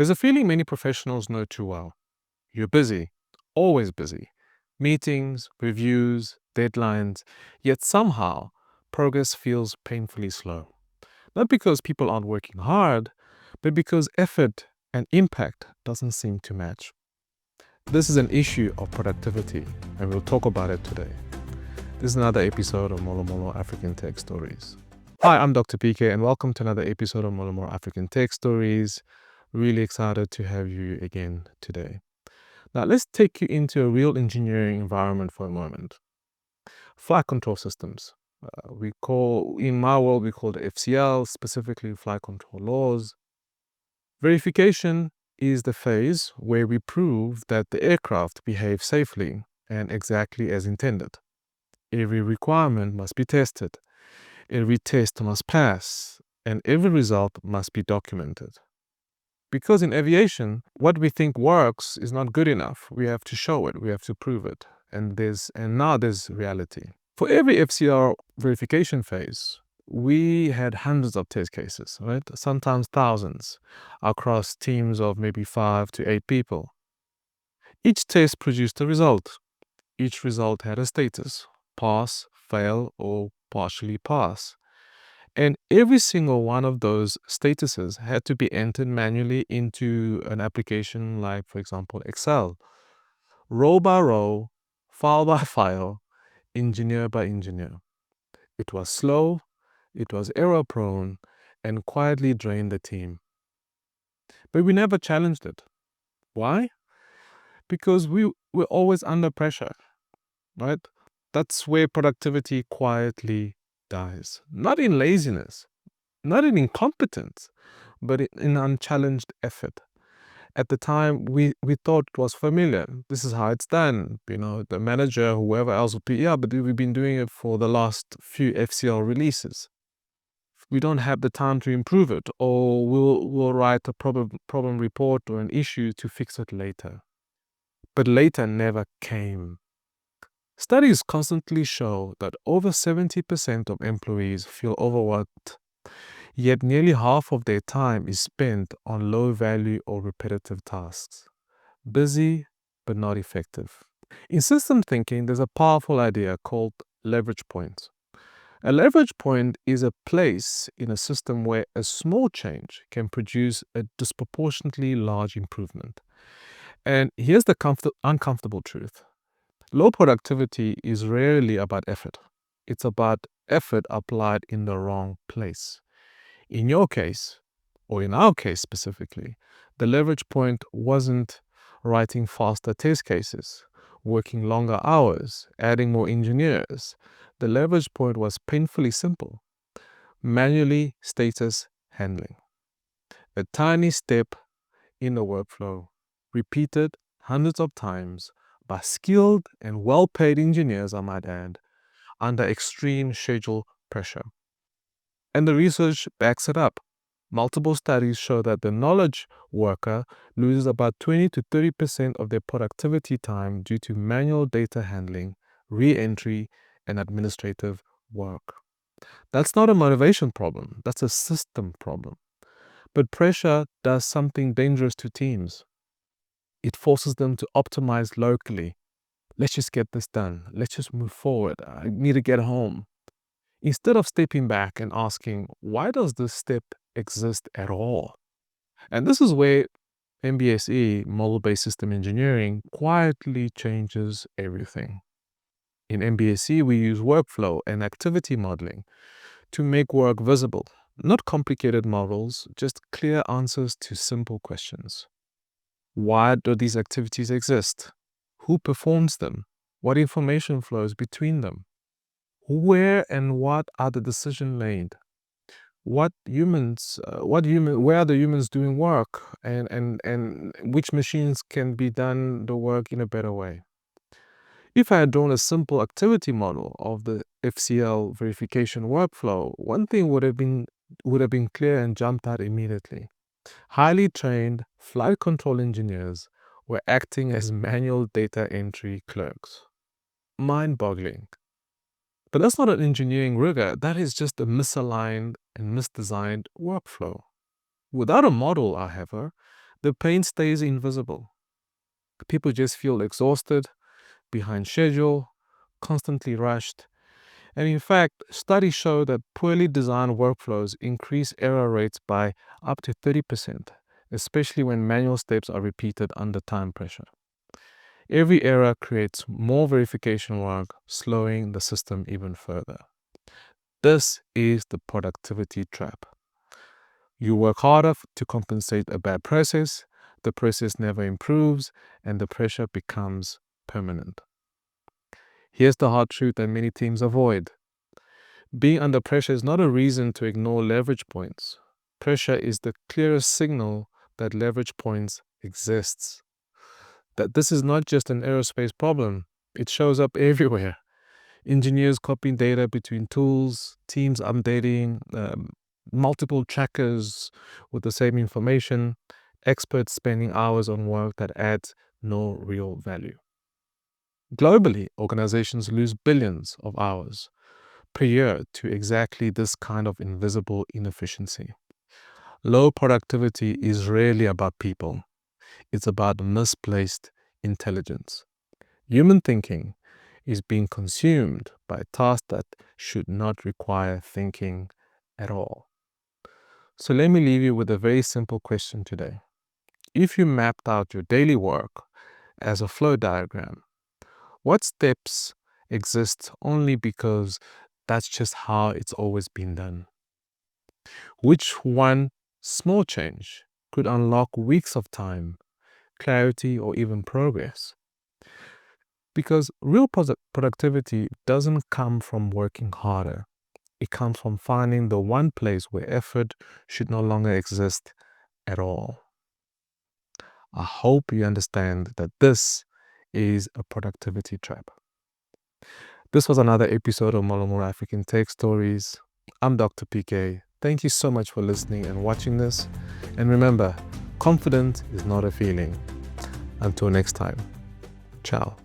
There's a feeling many professionals know too well. You're busy, always busy. Meetings, reviews, deadlines, yet somehow progress feels painfully slow. Not because people aren't working hard, but because effort and impact doesn't seem to match. This is an issue of productivity, and we'll talk about it today. This is another episode of MoloMolo African Tech Stories. Hi, I'm Dr. PK, and welcome to another episode of MoloMolo African Tech Stories. Really excited to have you again today. Now, let's take you into a real engineering environment for a moment. Flight control systems. In my world, we call it FCL, specifically flight control laws. Verification is the phase where we prove that the aircraft behaves safely and exactly as intended. Every requirement must be tested. Every test must pass, and every result must be documented. Because in aviation, what we think works is not good enough. We have to show it, we have to prove it. And now there's reality. For every FCR verification phase, we had hundreds of test cases, right? Sometimes thousands, across teams of maybe 5 to 8 people. Each test produced a result. Each result had a status: pass, fail, or partially pass. And every single one of those statuses had to be entered manually into an application like, for example, Excel. Row by row, file by file, engineer by engineer. It was slow, it was error prone, and quietly drained the team. But we never challenged it. Why? Because we were always under pressure, right? That's where productivity quietly dies. Not in laziness, not in incompetence, but in unchallenged effort. At the time, we thought it was familiar. This is how it's done. The manager, whoever else would be, yeah, but we've been doing it for the last few FCL releases. We don't have the time to improve it, or we'll write a problem report or an issue to fix it later. But later never came. Studies constantly show that over 70% of employees feel overworked, yet nearly half of their time is spent on low-value or repetitive tasks. Busy, but not effective. In system thinking, there's a powerful idea called leverage points. A leverage point is a place in a system where a small change can produce a disproportionately large improvement. And here's the uncomfortable truth. Low productivity is rarely about effort. It's about effort applied in the wrong place. In your case, or in our case specifically, the leverage point wasn't writing faster test cases, working longer hours, adding more engineers. The leverage point was painfully simple: manually status handling. A tiny step in the workflow, repeated hundreds of times by skilled and well-paid engineers, I might add, under extreme schedule pressure. And the research backs it up. Multiple studies show that the knowledge worker loses about 20 to 30% of their productivity time due to manual data handling, re-entry, and administrative work. That's not a motivation problem, that's a system problem. But pressure does something dangerous to teams. It forces them to optimize locally. Let's just get this done. Let's just move forward. I need to get home. Instead of stepping back and asking, why does this step exist at all? And this is where MBSE, Model-Based System Engineering, quietly changes everything. In MBSE, we use workflow and activity modeling to make work visible. Not complicated models, just clear answers to simple questions. Why do these activities exist? Who performs them? What information flows between them? Where and what are the decisions made? Where are the humans doing work, and which machines can be done the work in a better way? If I had drawn a simple activity model of the FCL verification workflow, one thing would have been clear and jumped out immediately. Highly trained flight control engineers were acting as manual data entry clerks. Mind-boggling. But that's not an engineering rigor, that is just a misaligned and misdesigned workflow. Without a model, however, the pain stays invisible. People just feel exhausted, behind schedule, constantly rushed. And in fact, studies show that poorly designed workflows increase error rates by up to 30%, especially when manual steps are repeated under time pressure. Every error creates more verification work, slowing the system even further. This is the productivity trap. You work harder to compensate a bad process, the process never improves, and the pressure becomes permanent. Here's the hard truth that many teams avoid. Being under pressure is not a reason to ignore leverage points. Pressure is the clearest signal that leverage points exists. That this is not just an aerospace problem, it shows up everywhere. Engineers copying data between tools, teams updating multiple trackers with the same information, experts spending hours on work that adds no real value. Globally, organizations lose billions of hours per year to exactly this kind of invisible inefficiency. Low productivity is rarely about people. It's about misplaced intelligence. Human thinking is being consumed by tasks that should not require thinking at all. So let me leave you with a very simple question today. If you mapped out your daily work as a flow diagram, what steps exist only because that's just how it's always been done? Which one small change could unlock weeks of time, clarity, or even progress? Because real productivity doesn't come from working harder. It comes from finding the one place where effort should no longer exist at all. I hope you understand that this is a productivity trap. This was another episode of MoloMolo African Tech Stories. I'm Dr. PK. Thank you so much for listening and watching this. And remember, confidence is not a feeling. Until next time, ciao.